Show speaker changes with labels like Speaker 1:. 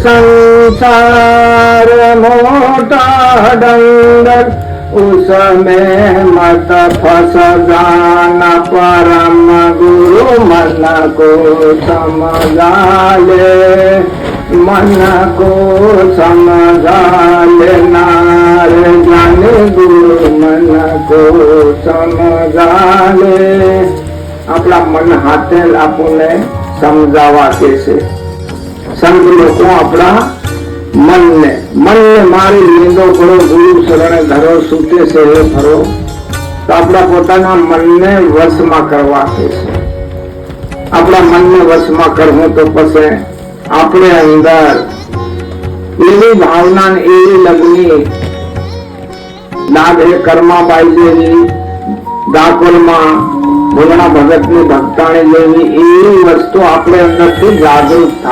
Speaker 1: संसार मोटा डंगर, उसमें मत फंस जाना, परम गुरु मन को समझा ले, मन को समझा लेना रे जाने, गुरु मन को समझा ले। આપણા મન હાથે આપણને સમજાવવા કે છે સંત લોકો, આપણા મનને મારી લીંદો કરો, ગુરુ શરણે ધરો, સૂતે છે એ ફરો. તો આપણા પોતાના મનને વશમાં કરવા કે છે. આપણા મનને વશમાં કરવું તો પછી આપણે અંદર એવી ભાવના, એવી લગ્ની લાગે, કર્માબાઈ જેવી, ડાકોરમાં ભોળા ભગતની ભક્તાણી જેવી એવી વસ્તુ આપણે અંદરથી જાગૃત થાય.